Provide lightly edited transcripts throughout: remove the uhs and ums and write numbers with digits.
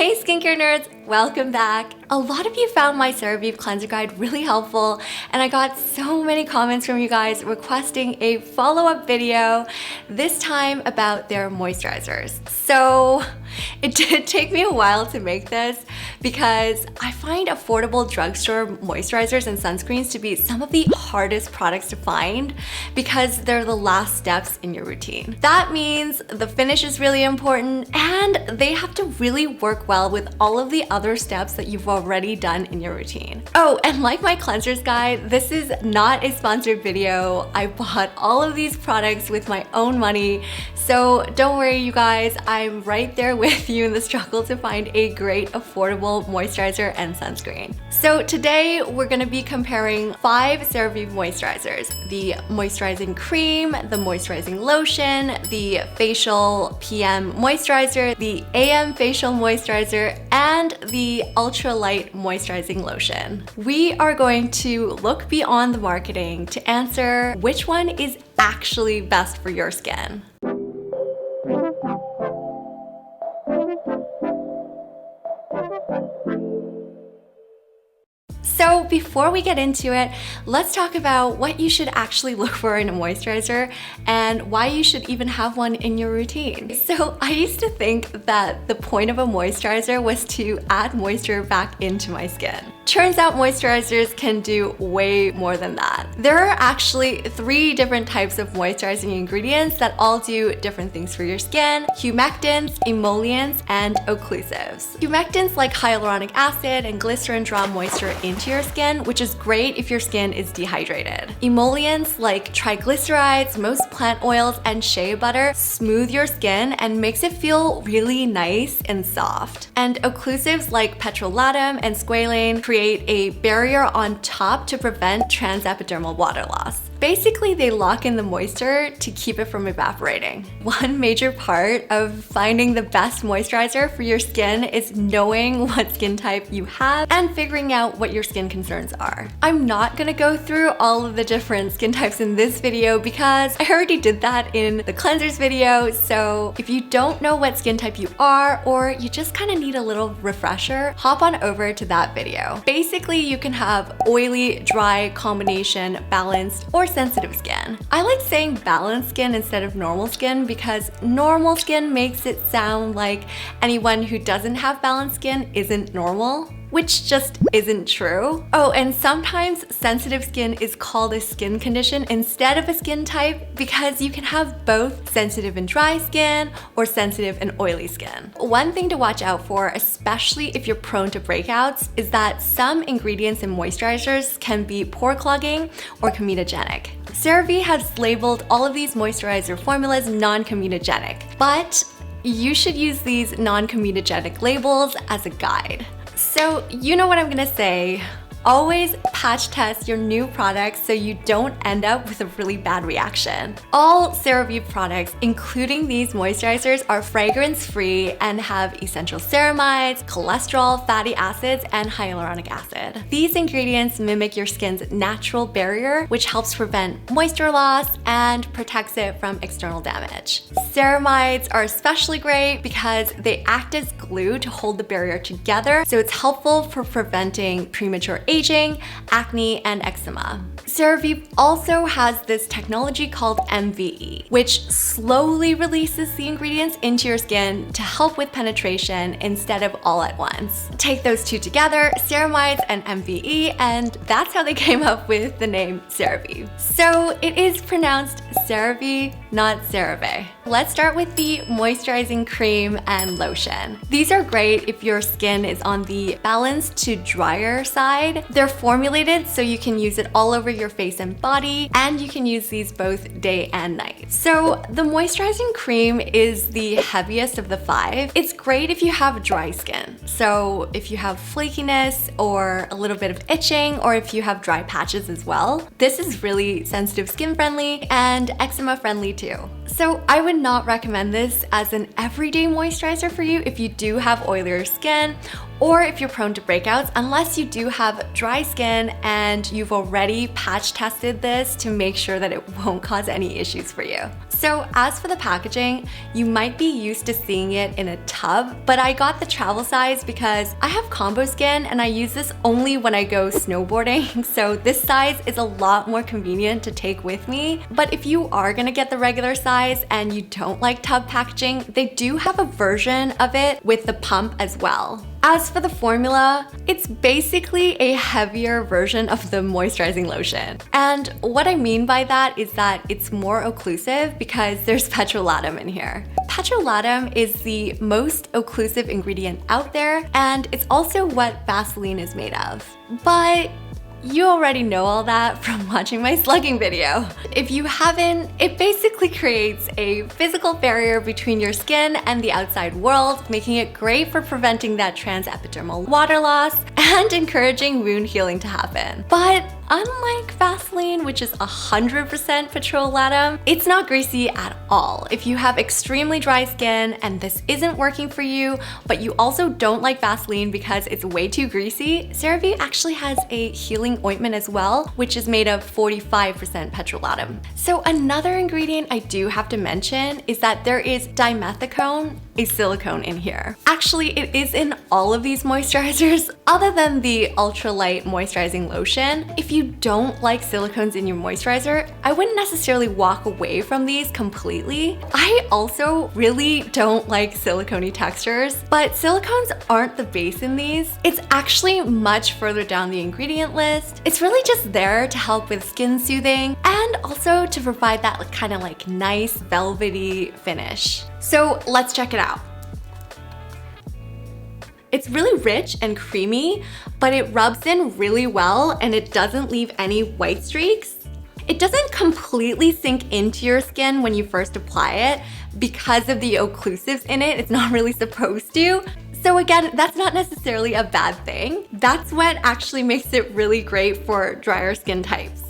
Hey skincare nerds, welcome back. A lot of you found my CeraVe cleanser guide really helpful, and I got so many comments from you guys requesting a follow-up video, this time about their moisturizers. So it did take me a while to make this because I find affordable drugstore moisturizers and sunscreens to be some of the hardest products to find because they're the last steps in your routine. That means the finish is really important and they have to really work well with all of the other steps that you've already done in your routine. Oh, and like my cleansers guide, this is not a sponsored video. I bought all of these products with my own money, so don't worry you guys, I'm right there with you in the struggle to find a great affordable moisturizer and sunscreen. So today we're gonna be comparing 5 CeraVe moisturizers: the Moisturizing Cream, the Moisturizing Lotion, the Facial PM Moisturizer, the AM Facial Moisturizer, and the Ultra Light Moisturizing Lotion. We are going to look beyond the marketing to answer which one is actually best for your skin. So before we get into it, let's talk about what you should actually look for in a moisturizer and why you should even have one in your routine. So I used to think that the point of a moisturizer was to add moisture back into my skin. Turns out moisturizers can do way more than that. There are actually 3 different types of moisturizing ingredients that all do different things for your skin: humectants, emollients, and occlusives. Humectants like hyaluronic acid and glycerin draw moisture into your skin, which is great if your skin is dehydrated. Emollients like triglycerides, most plant oils, and shea butter smooth your skin and makes it feel really nice and soft. And occlusives like petrolatum and squalane create a barrier on top to prevent transepidermal water loss. Basically, they lock in the moisture to keep it from evaporating. One major part of finding the best moisturizer for your skin is knowing what skin type you have and figuring out what your skin concerns are. I'm not gonna go through all of the different skin types in this video because I already did that in the cleansers video, so if you don't know what skin type you are or you just kind of need a little refresher, hop on over to that video. Basically, you can have oily, dry, combination, balanced, or sensitive skin. I like saying balanced skin instead of normal skin because normal skin makes it sound like anyone who doesn't have balanced skin isn't normal, which just isn't true. Oh, and sometimes sensitive skin is called a skin condition instead of a skin type because you can have both sensitive and dry skin or sensitive and oily skin. One thing to watch out for, especially if you're prone to breakouts, is that some ingredients in moisturizers can be pore clogging or comedogenic. CeraVe has labeled all of these moisturizer formulas non-comedogenic, but you should use these non-comedogenic labels as a guide. So you know what I'm gonna say. Always patch test your new products so you don't end up with a really bad reaction. All CeraVe products, including these moisturizers, are fragrance-free and have essential ceramides, cholesterol, fatty acids, and hyaluronic acid. These ingredients mimic your skin's natural barrier, which helps prevent moisture loss and protects it from external damage. Ceramides are especially great because they act as glue to hold the barrier together, so it's helpful for preventing premature aging, acne, and eczema. CeraVe also has this technology called MVE, which slowly releases the ingredients into your skin to help with penetration instead of all at once. Take those two together, ceramides and MVE, and that's how they came up with the name CeraVe. So it is pronounced CeraVe, not CeraVe. Let's start with the Moisturizing Cream and Lotion. These are great if your skin is on the balanced to drier side. They're formulated so you can use it all over your face and body, and you can use these both day and night. So the Moisturizing Cream is the heaviest of the 5. It's great if you have dry skin. So if you have flakiness or a little bit of itching, or if you have dry patches as well. This is really sensitive skin friendly and eczema friendly too. So I would not recommend this as an everyday moisturizer for you if you do have oilier skin or if you're prone to breakouts, unless you do have dry skin and you've already patch tested this to make sure that it won't cause any issues for you. So as for the packaging, you might be used to seeing it in a tub, but I got the travel size because I have combo skin and I use this only when I go snowboarding. So this size is a lot more convenient to take with me. But if you are gonna get the regular size and you don't like tub packaging, they do have a version of it with the pump as well. As for the formula, it's basically a heavier version of the moisturizing lotion. And what I mean by that is that it's more occlusive because there's petrolatum in here. Petrolatum is the most occlusive ingredient out there, and it's also what Vaseline is made of. But you already know all that from watching my slugging video. If you haven't, it basically creates a physical barrier between your skin and the outside world, making it great for preventing that transepidermal water loss and encouraging wound healing to happen. But unlike Vaseline, which is 100% petrolatum, it's not greasy at all. If you have extremely dry skin and this isn't working for you, but you also don't like Vaseline because it's way too greasy, CeraVe actually has a healing ointment as well, which is made of 45% petrolatum. So another ingredient I do have to mention is that there is dimethicone, a silicone in here. Actually, it is in all of these moisturizers other than the ultralight moisturizing lotion. If you don't like silicones in your moisturizer, I wouldn't necessarily walk away from these completely. I also really don't like silicone-y textures, but silicones aren't the base in these. It's actually much further down the ingredient list. It's really just there to help with skin soothing and also to provide that kind of like nice velvety finish. So let's check it out. It's really rich and creamy, but it rubs in really well and it doesn't leave any white streaks. It doesn't completely sink into your skin when you first apply it because of the occlusives in it. It's not really supposed to. So again, that's not necessarily a bad thing. That's what actually makes it really great for drier skin types.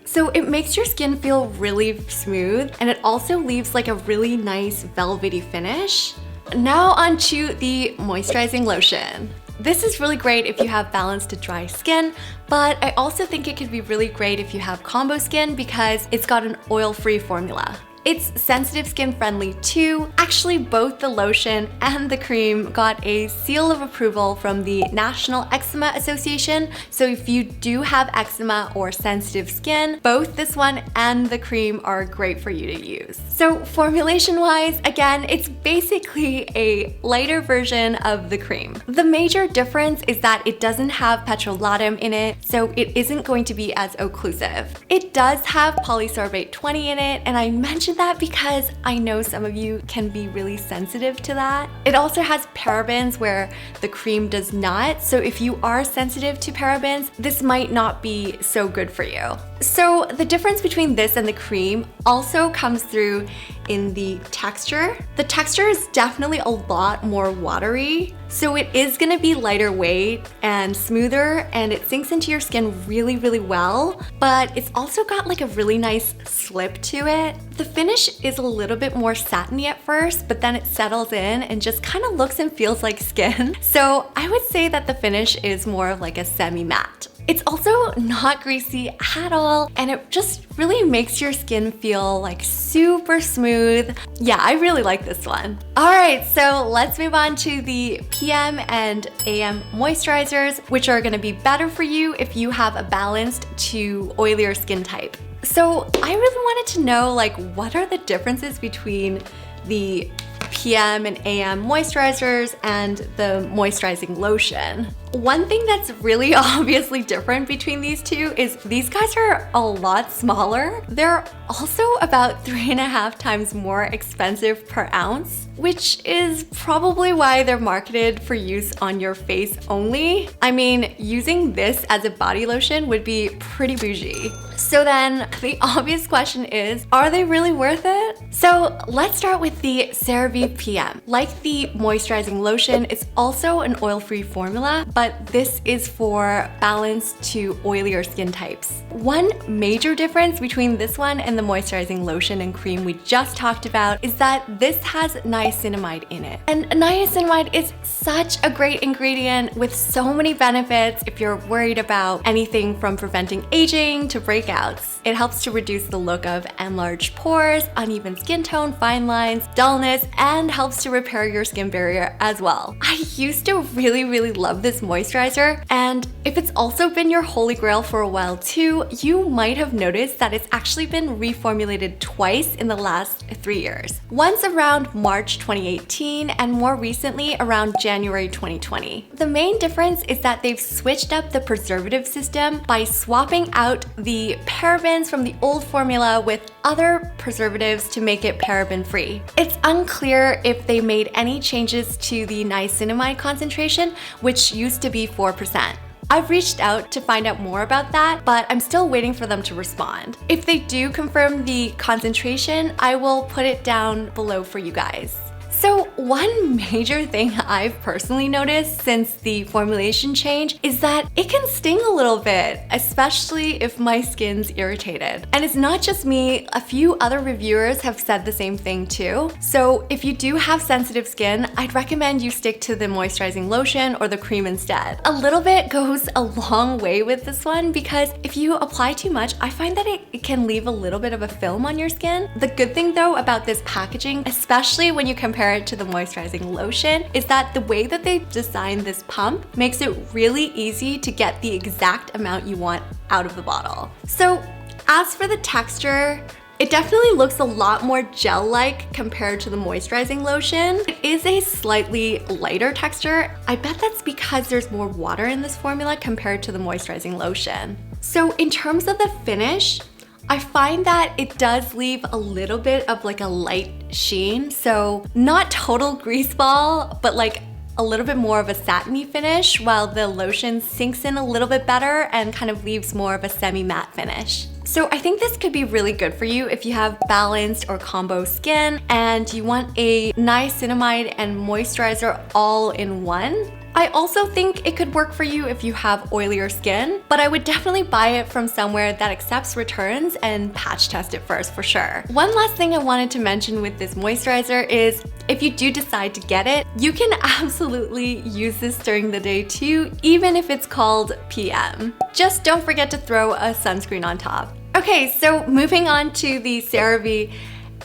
So it makes your skin feel really smooth and it also leaves like a really nice velvety finish. Now onto the moisturizing lotion. This is really great if you have balanced to dry skin, but I also think it could be really great if you have combo skin because it's got an oil-free formula. It's sensitive skin friendly too. Actually, both the lotion and the cream got a seal of approval from the National Eczema Association. So if you do have eczema or sensitive skin, both this one and the cream are great for you to use. So formulation wise, again, it's basically a lighter version of the cream. The major difference is that it doesn't have petrolatum in it, so it isn't going to be as occlusive. It does have polysorbate 20 in it, and I mentioned that because I know some of you can be really sensitive to that. It also has parabens where the cream does not, so if you are sensitive to parabens, this might not be so good for you. So the difference between this and the cream also comes through in the texture. The texture is definitely a lot more watery, so it is gonna be lighter weight and smoother, and it sinks into your skin really, really well, but it's also got like a really nice slip to it. The finish is a little bit more satiny at first, but then it settles in and just kind of looks and feels like skin. So I would say that the finish is more of like a semi-matte. It's also not greasy at all, and it just really makes your skin feel like super smooth. Yeah, I really like this one. All right, so let's move on to the PM and AM moisturizers, which are gonna be better for you if you have a balanced to oilier skin type. So I really wanted to know, like, what are the differences between the PM and AM moisturizers and the moisturizing lotion? One thing that's really obviously different between these two is these guys are a lot smaller. They're also about 3.5 times more expensive per ounce, which is probably why they're marketed for use on your face only. I mean, using this as a body lotion would be pretty bougie. So then the obvious question is, are they really worth it? So let's start with the CeraVe PM. Like the moisturizing lotion, it's also an oil-free formula, but this is for balanced to oilier skin types. One major difference between this one and the moisturizing lotion and cream we just talked about is that this has niacinamide in it. And niacinamide is such a great ingredient with so many benefits if you're worried about anything from preventing aging to breakouts. It helps to reduce the look of enlarged pores, uneven skin tone, fine lines, dullness, and helps to repair your skin barrier as well. I used to really love this moisturizer, and if it's also been your holy grail for a while too, you might have noticed that it's actually been reformulated twice in the last 3 years. Once around March 2018 and more recently around January 2020. The main difference is that they've switched up the preservative system by swapping out the parabens from the old formula with other preservatives to make it paraben-free. It's unclear if they made any changes to the niacinamide concentration, which used to be 4%. I've reached out to find out more about that, but I'm still waiting for them to respond. If they do confirm the concentration, I will put it down below for you guys. So one major thing I've personally noticed since the formulation change is that it can sting a little bit, especially if my skin's irritated. And it's not just me, a few other reviewers have said the same thing too. So if you do have sensitive skin, I'd recommend you stick to the moisturizing lotion or the cream instead. A little bit goes a long way with this one because if you apply too much, I find that it can leave a little bit of a film on your skin. The good thing though about this packaging, especially when you compare it to the moisturizing lotion, is that the way that they designed this pump makes it really easy to get the exact amount you want out of the bottle. So as for the texture, it definitely looks a lot more gel-like compared to the moisturizing lotion. It is a slightly lighter texture. I bet that's because there's more water in this formula compared to the moisturizing lotion. So in terms of the finish, I find that it does leave a little bit of like a light sheen. So not total grease ball, but like a little bit more of a satiny finish, while the lotion sinks in a little bit better and kind of leaves more of a semi-matte finish. So I think this could be really good for you if you have balanced or combo skin and you want a niacinamide and moisturizer all in one. I also think it could work for you if you have oilier skin, but I would definitely buy it from somewhere that accepts returns and patch test it first for sure. One last thing I wanted to mention with this moisturizer is if you do decide to get it, you can absolutely use this during the day too, even if it's called PM. Just don't forget to throw a sunscreen on top. Okay, so moving on to the CeraVe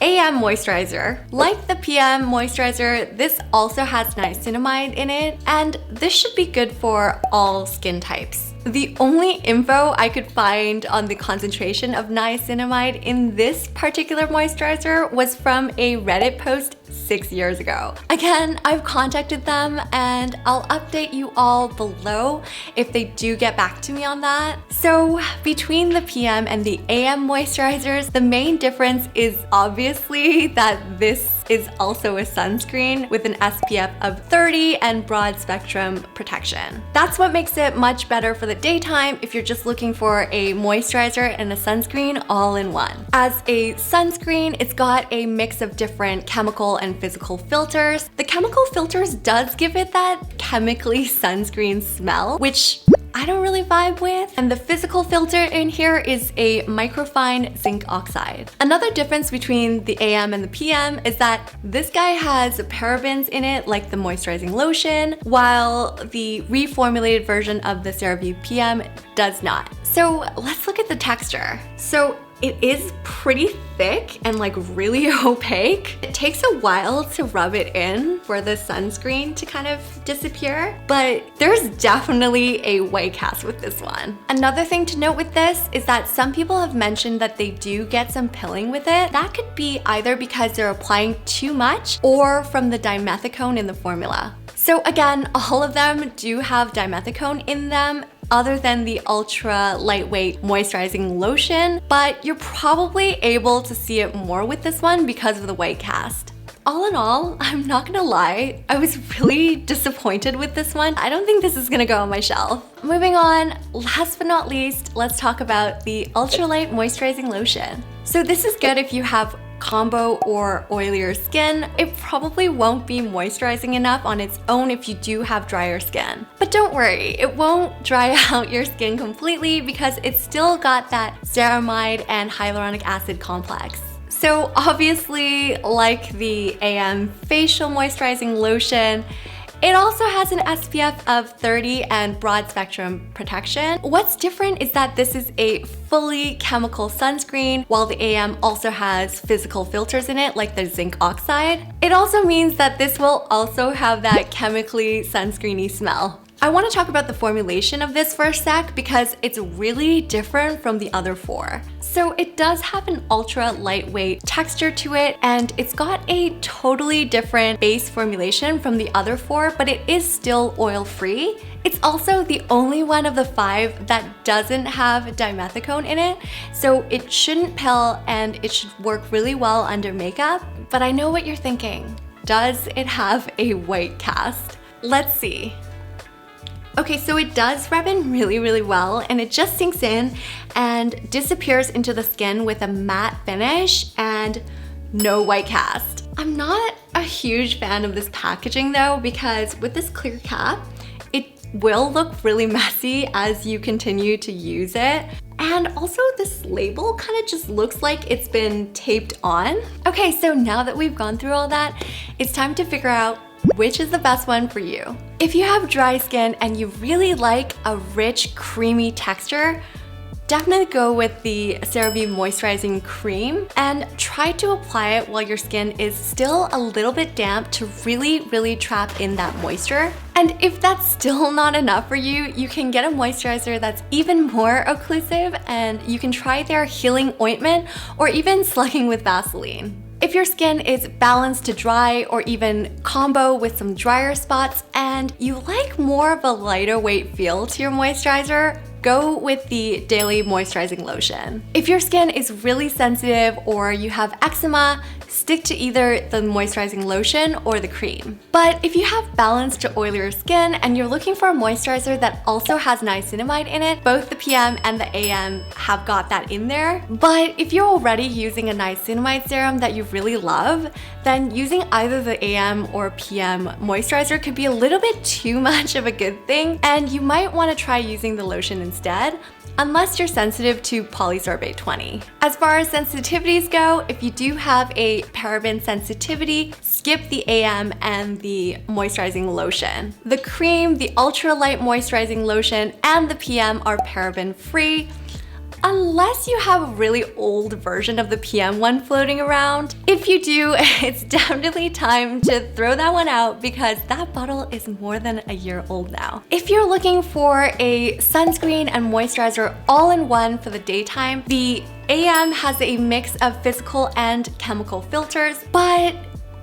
AM moisturizer. Like the PM moisturizer, this also has niacinamide in it, and this should be good for all skin types. The only info I could find on the concentration of niacinamide in this particular moisturizer was from a Reddit post 6 years ago. Again, I've contacted them and I'll update you all below if they do get back to me on that. So between the PM and the AM moisturizers, the main difference is obviously that this is also a sunscreen with an SPF of 30 and broad spectrum protection. That's what makes it much better for the daytime if you're just looking for a moisturizer and a sunscreen all in one. As a sunscreen, it's got a mix of different chemical and physical filters. The chemical filters does give it that chemically sunscreen smell, which I don't really vibe with. And the physical filter in here is a microfine zinc oxide. Another difference between the AM and the PM is that this guy has parabens in it like the moisturizing lotion, while the reformulated version of the CeraVe PM does not. So let's look at the texture. So it is pretty thick and like really opaque. It takes a while to rub it in for the sunscreen to kind of disappear, but there's definitely a white cast with this one. Another thing to note with this is that some people have mentioned that they do get some pilling with it. That could be either because they're applying too much or from the dimethicone in the formula. So again, all of them do have dimethicone in them, other than the ultra lightweight moisturizing lotion, but you're probably able to see it more with this one because of the white cast. all in all, I'm not gonna lie, I was really disappointed with this one. I don't think this is gonna go on my shelf. Moving on, last but not least, let's talk about the Ultralight Moisturizing Lotion. So this is good if you have combo or oilier skin. It probably won't be moisturizing enough on its own if you do have drier skin. But don't worry, it won't dry out your skin completely because it's still got that ceramide and hyaluronic acid complex. So obviously, like the AM Facial Moisturizing Lotion, it also has an SPF of 30 and broad spectrum protection. What's different is that this is a fully chemical sunscreen, while the AM also has physical filters in it, like the zinc oxide. It also means that this will also have that chemically sunscreeny smell. I want to talk about the formulation of this for a sec because it's really different from the other four. So it does have an ultra lightweight texture to it, and it's got a totally different base formulation from the other four, but it is still oil-free. It's also the only one of the 5 that doesn't have dimethicone in it, so it shouldn't pill and it should work really well under makeup. But I know what you're thinking. Does it have a white cast? Let's see. Okay, so it does rub in really well, and it just sinks in and disappears into the skin with a matte finish and no white cast. I'm not a huge fan of this packaging though, because with this clear cap, it will look really messy as you continue to use it. And also this label kind of just looks like it's been taped on. Okay, so now that we've gone through all that, it's time to figure out which is the best one for you. If you have dry skin and you really like a rich, creamy texture, definitely go with the CeraVe Moisturizing Cream and try to apply it while your skin is still a little bit damp to really trap in that moisture. And if that's still not enough for you, you can get a moisturizer that's even more occlusive, and you can try their healing ointment or even slugging with Vaseline. If your skin is balanced to dry or even combo with some drier spots and you like more of a lighter weight feel to your moisturizer, go with the Daily Moisturizing Lotion. If your skin is really sensitive or you have eczema, stick to either the moisturizing lotion or the cream. But if you have balanced to oilier skin and you're looking for a moisturizer that also has niacinamide in it, both the PM and the AM have got that in there. But if you're already using a niacinamide serum that you really love, then using either the AM or PM moisturizer could be a little bit too much of a good thing, and you might want to try using the lotion instead, unless you're sensitive to polysorbate 20. As far as sensitivities go, if you do have a paraben sensitivity, skip the AM and the moisturizing lotion. The cream, the ultra light moisturizing lotion, and the PM are paraben free, unless you have a really old version of the PM one floating around. If you do, it's definitely time to throw that one out because that bottle is more than a year old now. If you're looking for a sunscreen and moisturizer all in one for the daytime, the AM has a mix of physical and chemical filters, but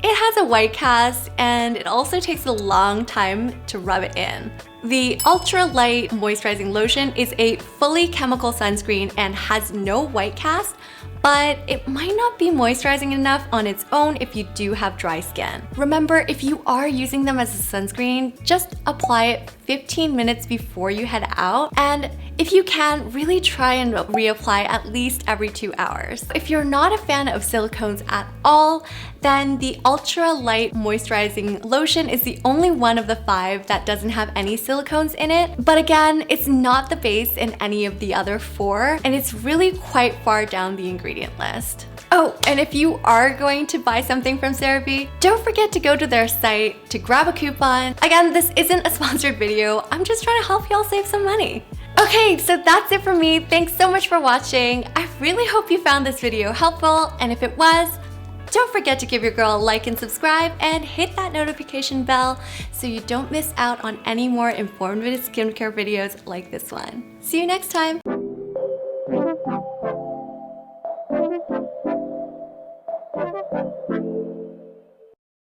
it has a white cast and it also takes a long time to rub it in. The Ultra Light Moisturizing Lotion is a fully chemical sunscreen and has no white cast, but it might not be moisturizing enough on its own if you do have dry skin. Remember, if you are using them as a sunscreen, just apply it 15 minutes before you head out, and if you can, really try and reapply at least every 2 hours. If you're not a fan of silicones at all, then the Ultra Light Moisturizing Lotion is the only one of the 5 that doesn't have any silicones in it. But again, it's not the base in any of the other 4, and it's really quite far down the ingredient list. Oh, and if you are going to buy something from CeraVe, don't forget to go to their site to grab a coupon. Again, this isn't a sponsored video. I'm just trying to help y'all save some money. Okay, so that's it for me. Thanks so much for watching. I really hope you found this video helpful, and if it was, don't forget to give your girl a like and subscribe and hit that notification bell so you don't miss out on any more informative skincare videos like this one. See you next time.